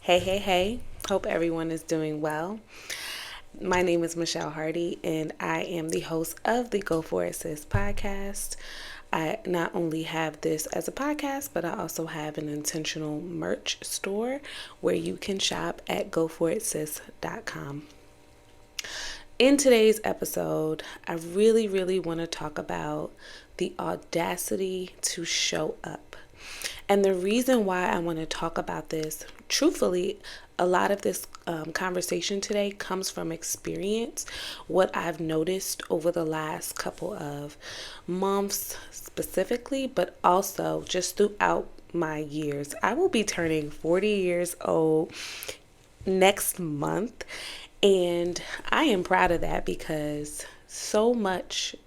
Hey, hey, hey. Hope everyone is doing well. My name is Michelle Hardy, and I am the host of the Go For It Sis podcast. I not only have this as a podcast, but I also have an intentional merch store where you can shop at goforitsiss.com. In today's episode, I really want to talk about the audacity to show up. And the reason why I want to talk about this, truthfully, a lot of this conversation today comes from experience, what I've noticed over the last couple of months specifically, but also just throughout my years. I will be turning 40 years old next month, and I am proud of that because so much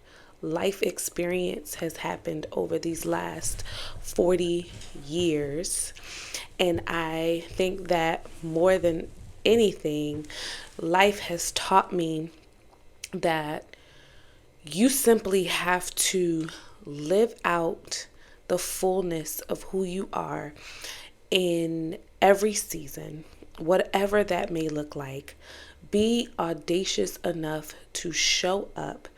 life experience has happened over these last 40 years. And I think that more than anything, life has taught me that you simply have to live out the fullness of who you are in every season, whatever that may look like. Be audacious enough to show up.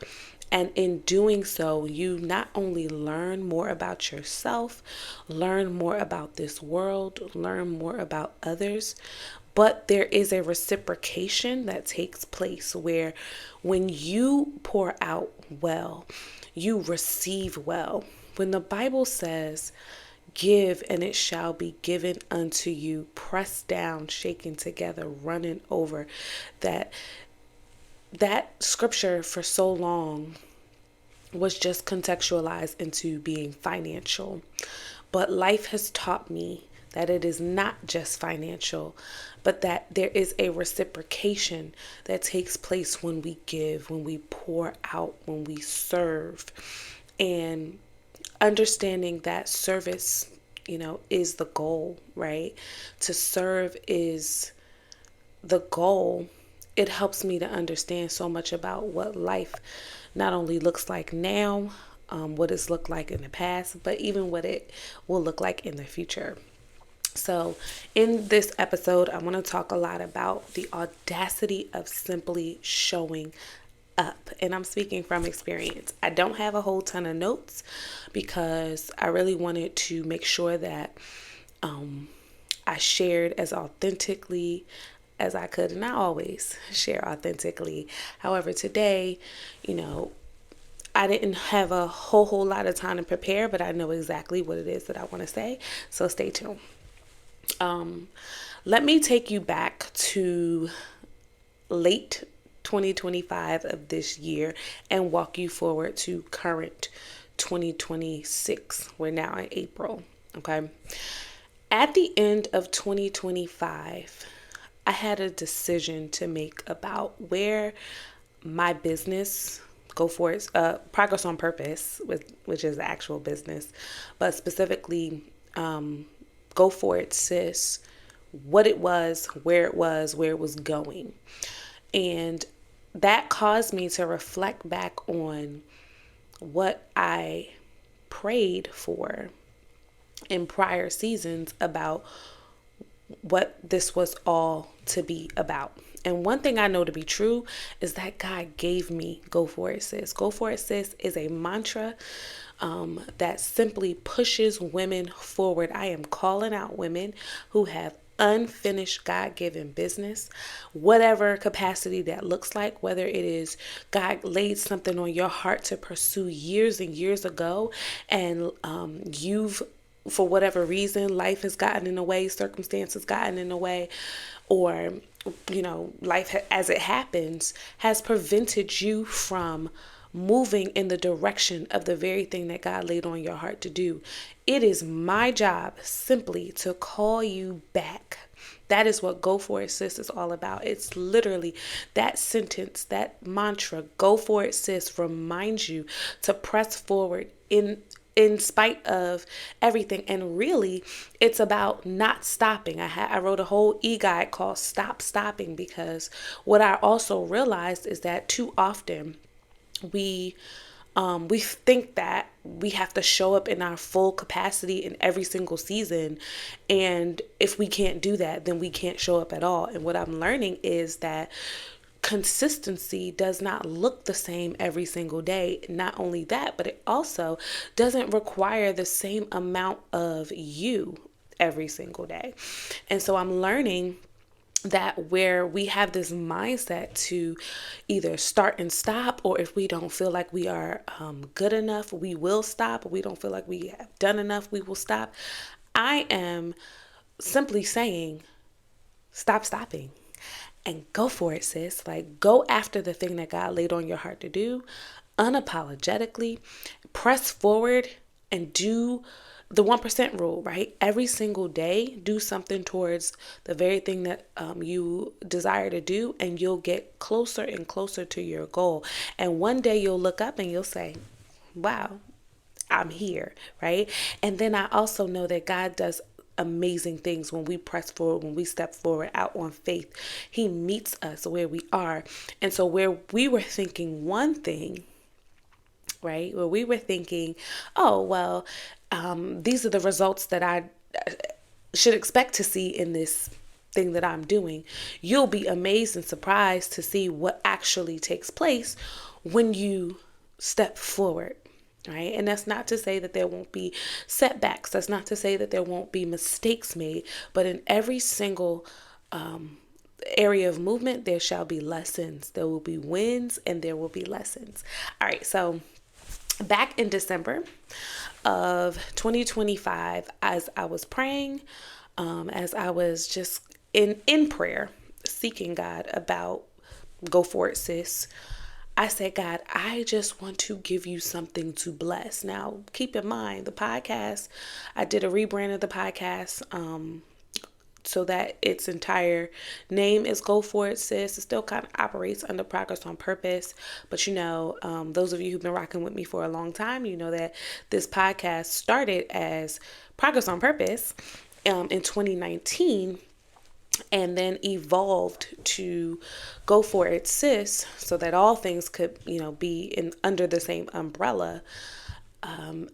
And in doing so, you not only learn more about yourself, learn more about this world, learn more about others, but there is a reciprocation that takes place where when you pour out well, you receive well. When the Bible says, give and it shall be given unto you, pressed down, shaken together, running over, that scripture for so long was just contextualized into being financial. But life has taught me that it is not just financial, but that there is a reciprocation that takes place when we give, when we pour out, when we serve. And understanding that service, is the goal, right? To serve is the goal. It helps me to understand so much about what life not only looks like now, what it's looked like in the past, but even what it will look like in the future. So, in this episode, I want to talk a lot about the audacity of simply showing up. And I'm speaking from experience. I don't have a whole ton of notes because I really wanted to make sure that I shared as authentically as I could, and I always share authentically. However, today, I didn't have a whole lot of time to prepare, but I know exactly what it is that I want to say. So stay tuned. Let me take you back to late 2025 of this year and walk you forward to current 2026. We're now in April. Okay. At the end of 2025, I had a decision to make about where my business, Go For It, Progress on Purpose, which is the actual business, but specifically Go For It Sis, what it was, where it was going. And that caused me to reflect back on what I prayed for in prior seasons about what this was all to be about. And one thing I know to be true is that God gave me Go For It Sis. Go For It Sis is a mantra that simply pushes women forward. I am calling out women who have unfinished God-given business, whatever capacity that looks like, whether it is God laid something on your heart to pursue years and years ago, and you've, for whatever reason, life has gotten in the way, circumstances gotten in the way, or life as it happens has prevented you from moving in the direction of the very thing that God laid on your heart to do. It is my job simply to call you back. That is what Go For It Sis is all about. It's literally that sentence, that mantra, Go For It Sis, reminds you to press forward in spite of everything. And really, it's about not stopping. I wrote a whole e-guide called Stop Stopping, because what I also realized is that too often we We think that we have to show up in our full capacity in every single season. And if we can't do that, then we can't show up at all. And what I'm learning is that consistency does not look the same every single day. Not only that, but it also doesn't require the same amount of you every single day. And so I'm learning that where we have this mindset to either start and stop, or if we don't feel like we are good enough, we will stop. We don't feel like we have done enough, we will stop. I am simply saying, stop stopping and go for it, sis. Like, go after the thing that God laid on your heart to do unapologetically. Press forward and do the 1% rule, right? Every single day, do something towards the very thing that you desire to do, and you'll get closer and closer to your goal. And one day you'll look up and you'll say, wow, I'm here, right? And then I also know that God does amazing things when we press forward, when we step forward out on faith. He meets us where we are. And so where we were thinking one thing, right? Where we were thinking, oh, well, these are the results that I should expect to see in this thing that I'm doing. You'll be amazed and surprised to see what actually takes place when you step forward, right? And that's not to say that there won't be setbacks. That's not to say that there won't be mistakes made. But in every single area of movement, there shall be lessons. There will be wins and there will be lessons. All right, so back in December of 2025, as I was praying, as I was just in prayer, seeking God about Go For It Sis, I said, God, I just want to give you something to bless. Now, keep in mind, the podcast, I did a rebrand of the podcast, so that its entire name is Go For It Sis. It still kind of operates under Progress on Purpose. But those of you who've been rocking with me for a long time, you know that this podcast started as Progress on Purpose in 2019, and then evolved to Go For It Sis, so that all things could, be under the same umbrella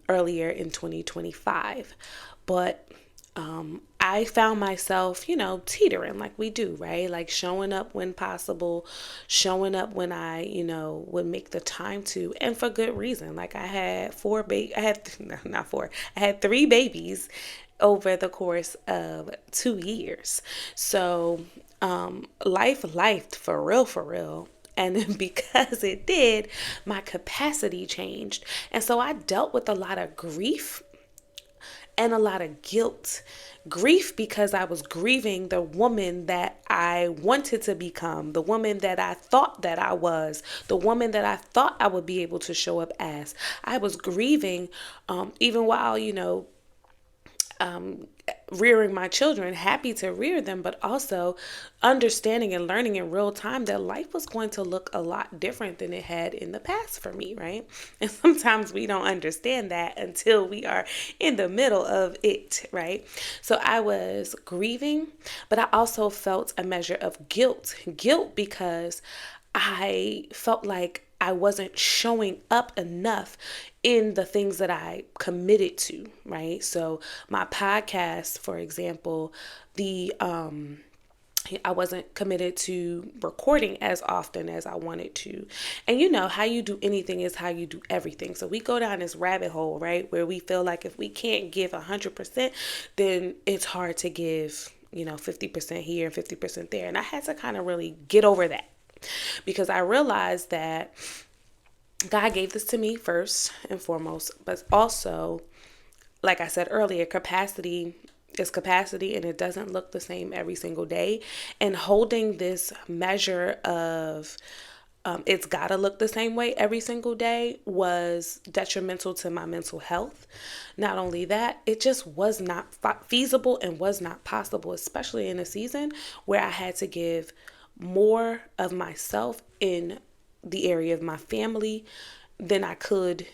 earlier in 2025. But I found myself, teetering like we do, right? Like showing up when possible, showing up when I, would make the time to, and for good reason. Like I had I had 3 babies over the course of 2 years. So, life for real. And because it did, my capacity changed. And so I dealt with a lot of grief and a lot of guilt. Grief because I was grieving the woman that I wanted to become, the woman that I thought that I was, the woman that I thought I would be able to show up as. I was grieving even while, rearing my children, happy to rear them, but also understanding and learning in real time that life was going to look a lot different than it had in the past for me, right? And sometimes we don't understand that until we are in the middle of it, right? So I was grieving, but I also felt a measure of guilt because I felt like I wasn't showing up enough in the things that I committed to, right? So my podcast, for example, I wasn't committed to recording as often as I wanted to. And how you do anything is how you do everything. So we go down this rabbit hole, right? Where we feel like if we can't give 100%, then it's hard to give, 50% here and 50% there. And I had to kind of really get over that, because I realized that God gave this to me first and foremost, but also, like I said earlier, capacity is capacity, and it doesn't look the same every single day. And holding this measure of it's got to look the same way every single day was detrimental to my mental health. Not only that, it just was not feasible and was not possible, especially in a season where I had to give more of myself in the area of my family than I could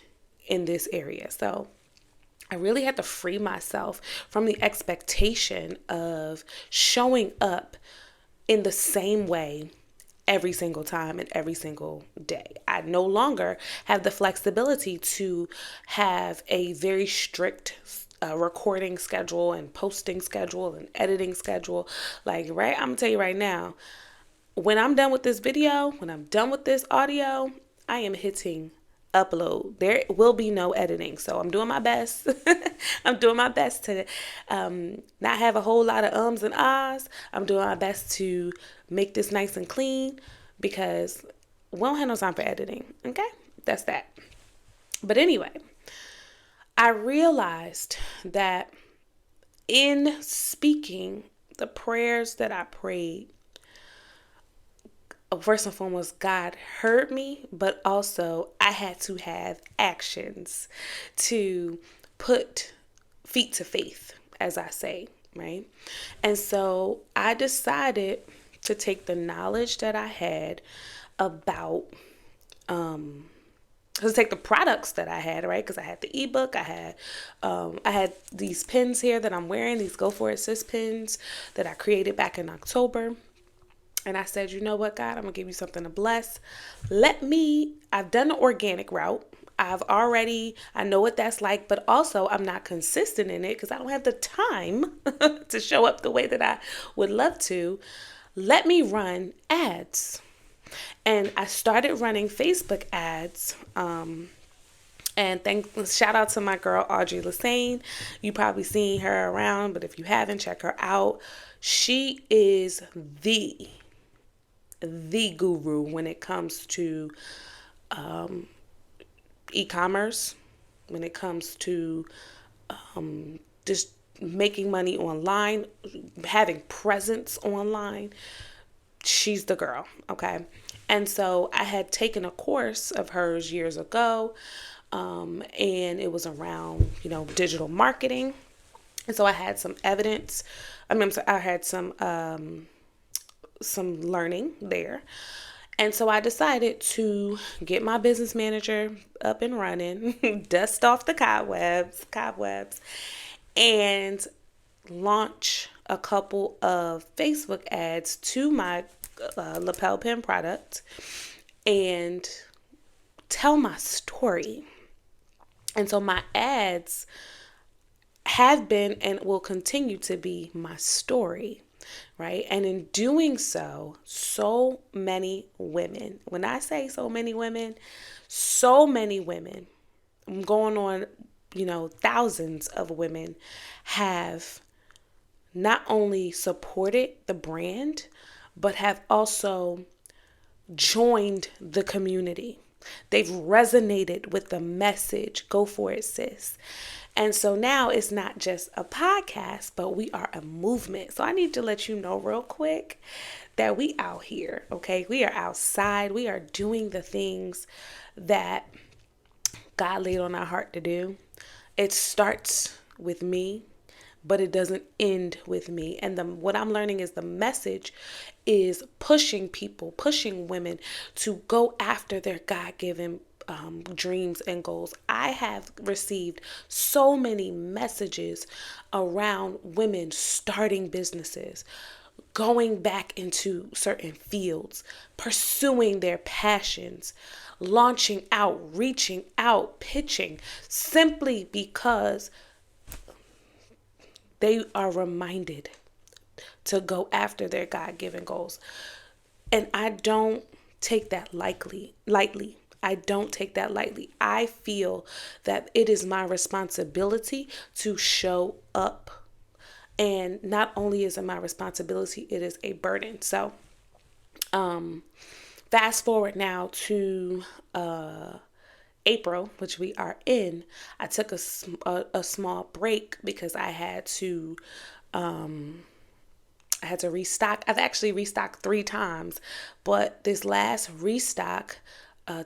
in this area. So I really had to free myself from the expectation of showing up in the same way every single time and every single day. I no longer have the flexibility to have a very strict recording schedule and posting schedule and editing schedule. Like, right, I'm gonna tell you right now, when I'm done with this video, when I'm done with this audio, I am hitting upload. There will be no editing. So I'm doing my best. I'm doing my best to not have a whole lot of ums and ahs. I'm doing my best to make this nice and clean because we don't have no time for editing. Okay? That's that. But anyway, I realized that in speaking the prayers that I prayed, first and foremost, God heard me, but also I had to have actions to put feet to faith, as I say, right? And so I decided to take the knowledge that I had about, to take the products that I had, right? Because I had the ebook, I had these pins here that I'm wearing, these Go For It Sis pins that I created back in October. And I said, you know what, God, I'm going to give you something to bless. I've done the organic route. I know what that's like, but also I'm not consistent in it because I don't have the time to show up the way that I would love to. Let me run ads. And I started running Facebook ads. And shout out to my girl, Audrey Lassane. You probably seen her around, but if you haven't, check her out. She is the guru when it comes to e-commerce, when it comes to just making money online, having presence online. She's the girl, okay? And so I had taken a course of hers years ago, and it was around, digital marketing. And so I had some evidence. I had some learning there. And so I decided to get my business manager up and running, dust off the cobwebs, and launch a couple of Facebook ads to my lapel pin product and tell my story. And so my ads have been and will continue to be my story. Right? And in doing so, so many women, when I say so many women, I'm going on, thousands of women have not only supported the brand, but have also joined the community. They've resonated with the message, Go For It Sis. And so now it's not just a podcast, but we are a movement. So I need to let you know real quick that we out here, okay? We are outside. We are doing the things that God laid on our heart to do. It starts with me, but it doesn't end with me. And what I'm learning is the message is pushing women to go after their God-given dreams and goals. I have received so many messages around women starting businesses, going back into certain fields, pursuing their passions, launching out, reaching out, pitching, simply because they are reminded to go after their God-given goals. And I don't take that lightly. I don't take that lightly. I feel that it is my responsibility to show up. And not only is it my responsibility, it is a burden. So, fast forward now to April, which we are in. I took a small break because I had to restock. I've actually restocked 3 times, but this last restock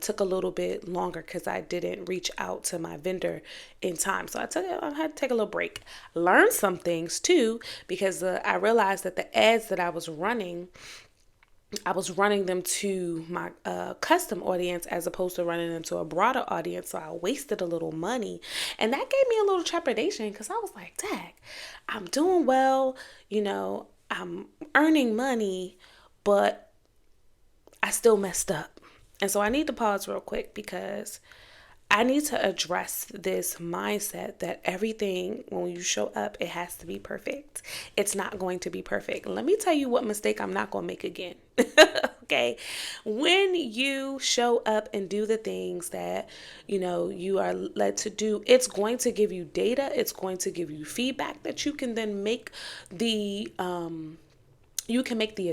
took a little bit longer because I didn't reach out to my vendor in time. So I had to take a little break. Learn some things too, because I realized that the ads that I was running them to my custom audience as opposed to running them to a broader audience. So I wasted a little money, and that gave me a little trepidation because I was like, dang, I'm doing well, I'm earning money, but I still messed up. And so I need to pause real quick because I need to address this mindset that everything, when you show up, it has to be perfect. It's not going to be perfect. Let me tell you what mistake I'm not going to make again. Okay. When you show up and do the things that, you are led to do, it's going to give you data. It's going to give you feedback that you can then make the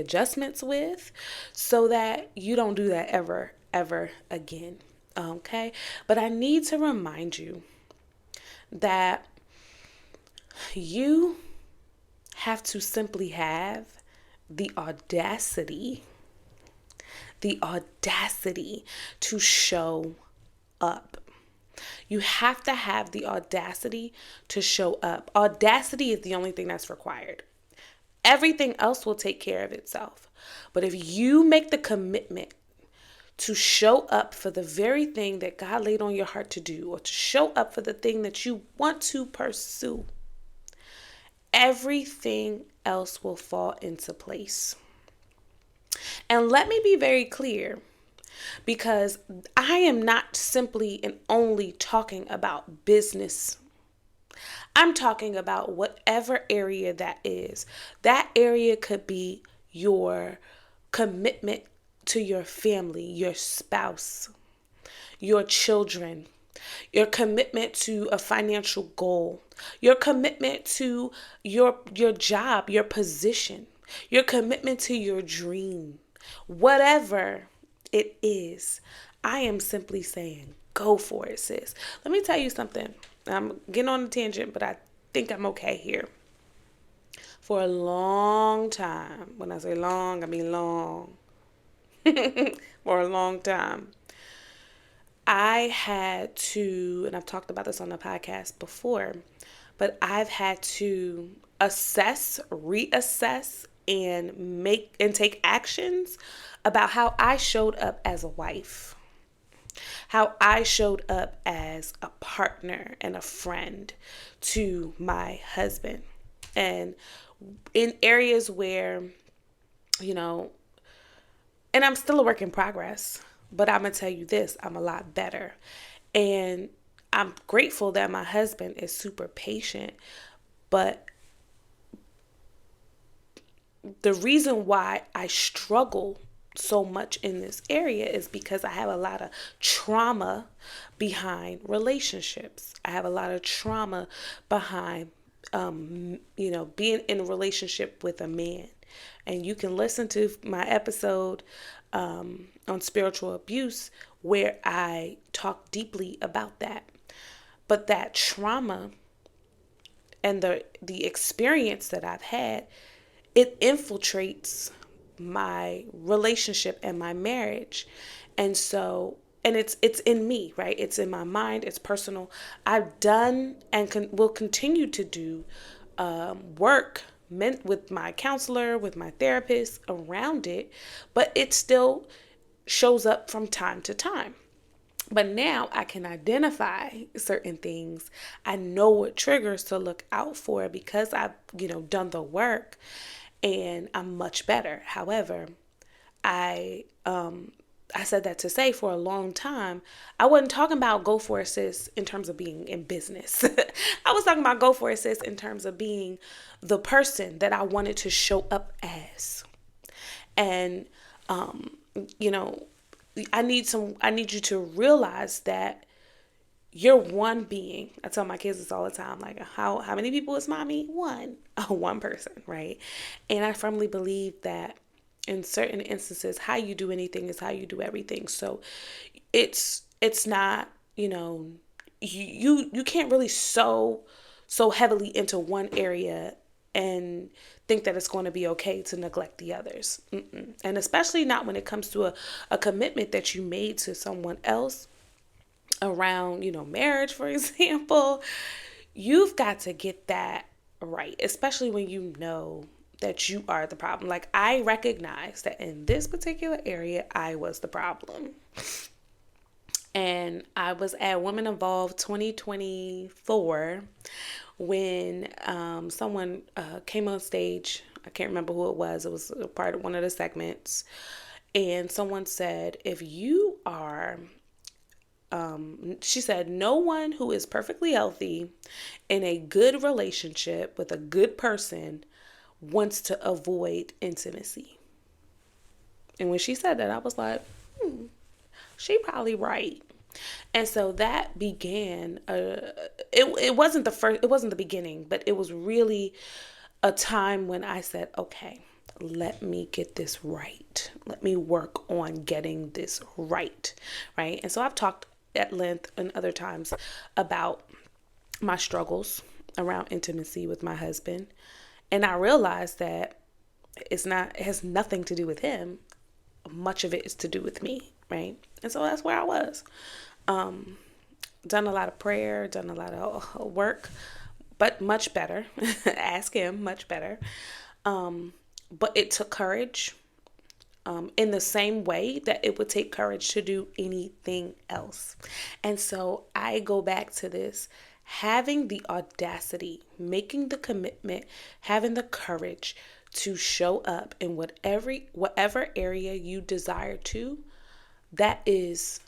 adjustments with, so that you don't do that ever again. Okay. But I need to remind you that you have to simply have the audacity to show up. You have to have the audacity to show up. Audacity is the only thing that's required. Everything else will take care of itself. But if you make the commitment to show up for the very thing that God laid on your heart to do, or to show up for the thing that you want to pursue, everything else will fall into place. And let me be very clear, because I am not simply and only talking about business. I'm talking about whatever area that is. That area could be your commitment to your family, your spouse, your children, your commitment to a financial goal, your commitment to your job, your position, your commitment to your dream. Whatever it is, I am simply saying, go for it, sis. Let me tell you something. I'm getting on a tangent, but I think I'm okay here. For a long time, when I say long, I mean long. For a long time, I had to, and I've talked about this on the podcast before, but I've had to assess, reassess, and take actions about how I showed up as a wife, how I showed up as a partner and a friend to my husband. And in areas where, and I'm still a work in progress, but I'm going to tell you this, I'm a lot better. And I'm grateful that my husband is super patient. But the reason why I struggle so much in this area is because I have a lot of trauma behind relationships. I have a lot of trauma behind, being in a relationship with a man. And you can listen to my episode on spiritual abuse, where I talk deeply about that. But that trauma and the experience that I've had, it infiltrates my relationship and my marriage. And so, and it's in me, right? It's in my mind. It's personal. I've done and will continue to do work with my counselor, with my therapist around it, but it still shows up from time to time. But now I can identify certain things. I know what triggers to look out for because I've, done the work, and I'm much better. However, I said that to say, for a long time, I wasn't talking about Go For It Sis in terms of being in business. I was talking about Go For It Sis in terms of being the person that I wanted to show up as. And, I need you to realize that you're one being. I tell my kids this all the time, like, how many people is mommy? One person, right? And I firmly believe that in certain instances, how you do anything is how you do everything. So it's not, you can't really so heavily into one area and think that it's going to be okay to neglect the others. And especially not when it comes to a commitment that you made to someone else around, marriage, for example. You've got to get that right, especially when you know that you are the problem. Like, I recognize that in this particular area, I was the problem. And I was at Women Involved 2024 when someone came on stage. I can't remember who it was. It was a part of one of the segments. And someone said, she said, no one who is perfectly healthy in a good relationship with a good person wants to avoid intimacy. And when she said that, I was like, she probably right. And so that began, it wasn't the beginning, but it was really a time when I said, okay, let me get this right. Let me work on getting this right. Right. And so I've talked at length and other times about my struggles around intimacy with my husband. And I realized that it has nothing to do with him. Much of it is to do with me. Right. And so that's where I was. Done a lot of prayer, done a lot of work, but much better. Ask him, much better. But it took courage, in the same way that it would take courage to do anything else. And so I go back to this, having the audacity, making the commitment, having the courage to show up in whatever area you desire to. That is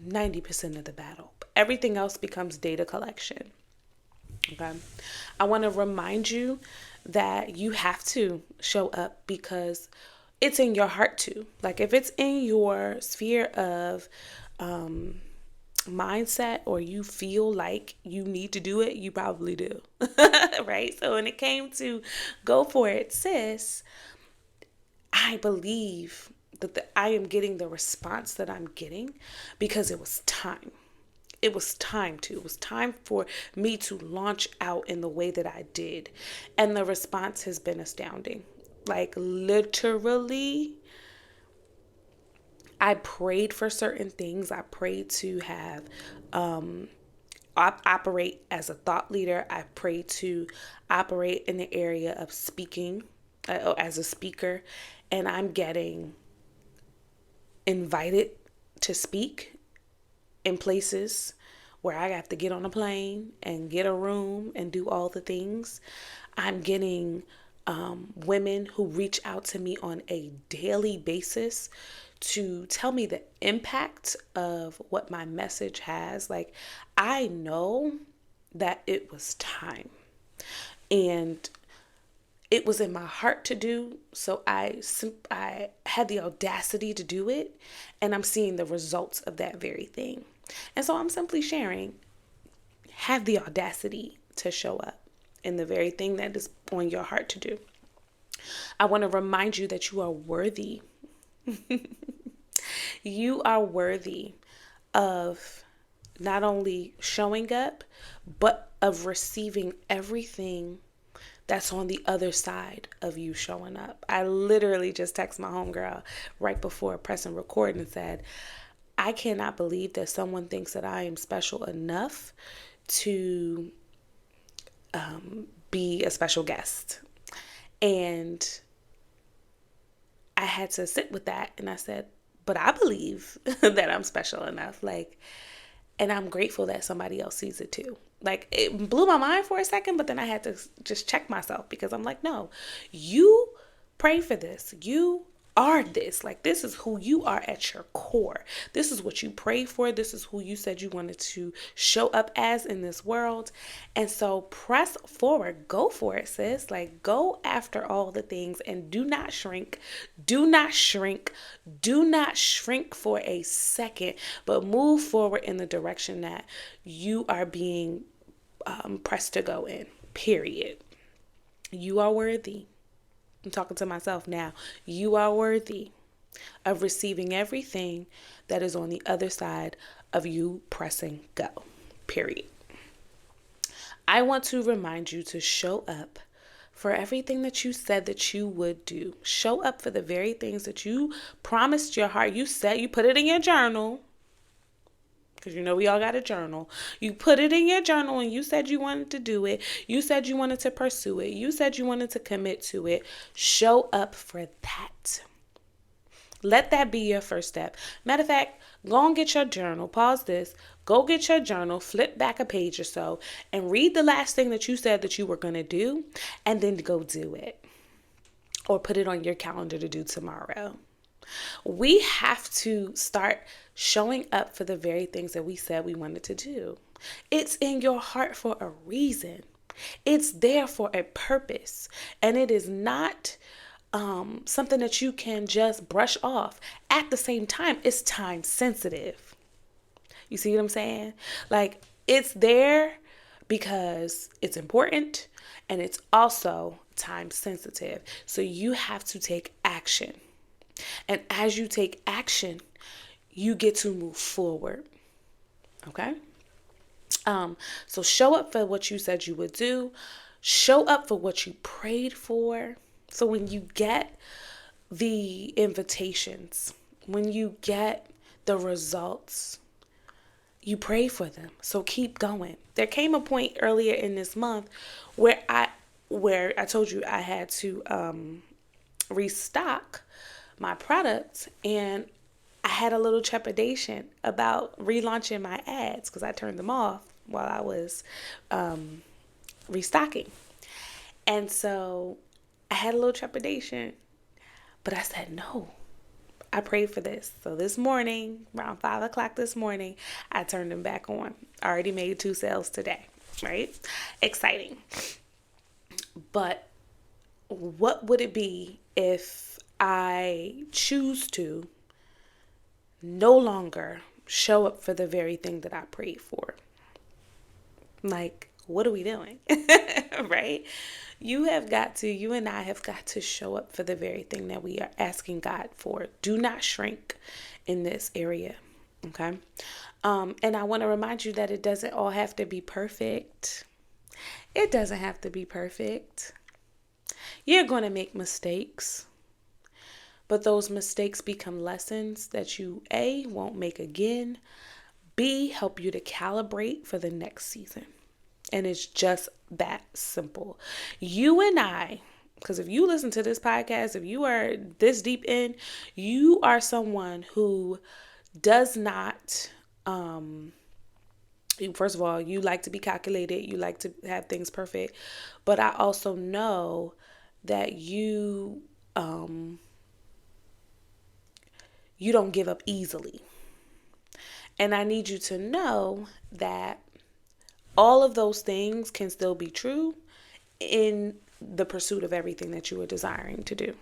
90% of the battle. Everything else becomes data collection. Okay. I want to remind you that you have to show up because it's in your heart to. Like if it's in your sphere of mindset, or you feel like you need to do it, you probably do. Right? So when it came to Go For It Sis, I believe that I am getting the response that I'm getting because it was time. It was time for me to launch out in the way that I did. And the response has been astounding. Like literally, I prayed for certain things. I prayed to have, operate as a thought leader. I prayed to operate in the area of speaking, as a speaker. And I'm getting invited to speak in places where I have to get on a plane and get a room and do all the things. I'm getting women who reach out to me on a daily basis to tell me the impact of what my message has. Like, I know that it was time. And it was in my heart to do, so I had the audacity to do it, and I'm seeing the results of that very thing. And so I'm simply sharing, have the audacity to show up in the very thing that is on your heart to do. I want to remind you that you are worthy. You are worthy of not only showing up, but of receiving everything that's on the other side of you showing up. I literally just texted my homegirl right before pressing record and said, I cannot believe that someone thinks that I am special enough to be a special guest. And I had to sit with that, and I said, but I believe that I'm special enough. And I'm grateful that somebody else sees it too. Like, it blew my mind for a second, but then I had to just check myself, because I'm like, no, you pray for this. You are this. Like, this is who you are at your core. This is what you pray for. This is who you said you wanted to show up as in this world. And so press forward. Go for it, sis. Like, go after all the things, and do not shrink. Do not shrink. Do not shrink for a second, but move forward in the direction that you are being pressed to go in, period. You are worthy. I'm talking to myself now. You are worthy of receiving everything that is on the other side of you pressing go, period. I want to remind you to show up for everything that you said that you would do. Show up for the very things that you promised your heart. You said, you put it in your journal, because you know we all got a journal. You put it in your journal and you said you wanted to do it. You said you wanted to pursue it. You said you wanted to commit to it. Show up for that. Let that be your first step. Matter of fact, go and get your journal. Pause this. Go get your journal. Flip back a page or so and read the last thing that you said that you were going to do, and then go do it. Or put it on your calendar to do tomorrow. We have to start showing up for the very things that we said we wanted to do. It's in your heart for a reason. It's there for a purpose. And it is not something that you can just brush off. At the same time, it's time sensitive. You see what I'm saying? Like, it's there because it's important and it's also time sensitive. So you have to take action. And as you take action, you get to move forward. Okay? So show up for what you said you would do. Show up for what you prayed for. So when you get the invitations, when you get the results, you pray for them. So keep going. There came a point earlier in this month where I told you I had to restock my products, and I had a little trepidation about relaunching my ads because I turned them off while I was restocking. And so I had a little trepidation, but I said no. I prayed for this. So this morning, around 5 o'clock this morning, I turned them back on. I already made 2 sales today, right? Exciting. But what would it be if I choose to no longer show up for the very thing that I prayed for? Like, what are we doing? Right? You and I have got to show up for the very thing that we are asking God for. Do not shrink in this area. Okay. And I want to remind you that it doesn't all have to be perfect. It doesn't have to be perfect. You're going to make mistakes, but those mistakes become lessons that you, A, won't make again, B, help you to calibrate for the next season. And it's just that simple. You and I, because if you listen to this podcast, if you are this deep in, you are someone who does not, first of all, you like to be calculated. You like to have things perfect. But I also know that you don't give up easily. And I need you to know that all of those things can still be true in the pursuit of everything that you are desiring to do.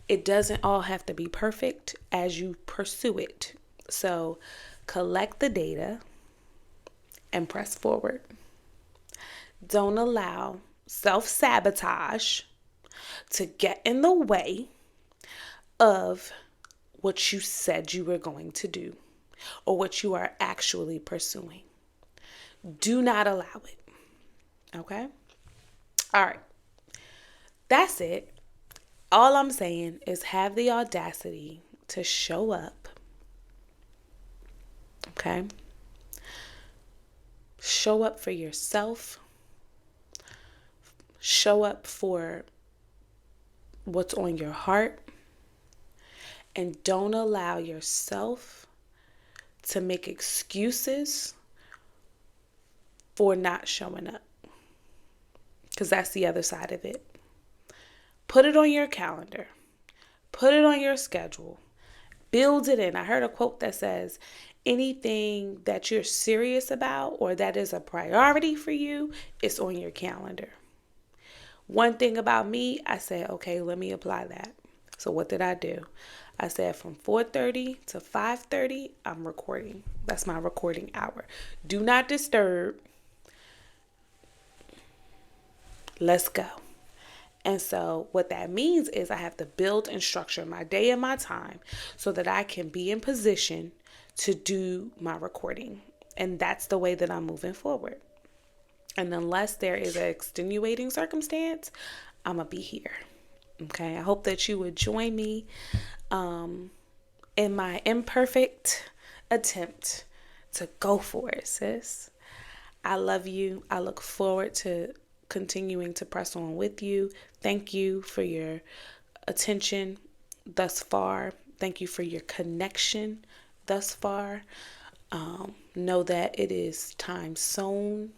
It doesn't all have to be perfect as you pursue it. So collect the data and press forward. Don't allow self-sabotage to get in the way of what you said you were going to do or what you are actually pursuing. Do not allow it. Okay? All right. That's it. All I'm saying is have the audacity to show up. Okay? Show up for yourself. Show up for what's on your heart. And don't allow yourself to make excuses for not showing up. Because that's the other side of it. Put it on your calendar. Put it on your schedule. Build it in. I heard a quote that says, anything that you're serious about or that is a priority for you, it's on your calendar. One thing about me, I said, okay, let me apply that. So what did I do? I said from 4:30 to 5:30, I'm recording. That's my recording hour. Do not disturb. Let's go. And so what that means is I have to build and structure my day and my time so that I can be in position to do my recording. And that's the way that I'm moving forward. And unless there is an extenuating circumstance, I'm going to be here. Okay. I hope that you would join me in my imperfect attempt to go for it, sis. I love you. I look forward to continuing to press on with you. Thank you for your attention thus far. Thank you for your connection thus far. Know that it is time sown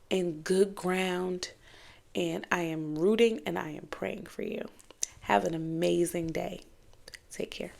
in good ground, and I am rooting and I am praying for you. Have an amazing day. Take care.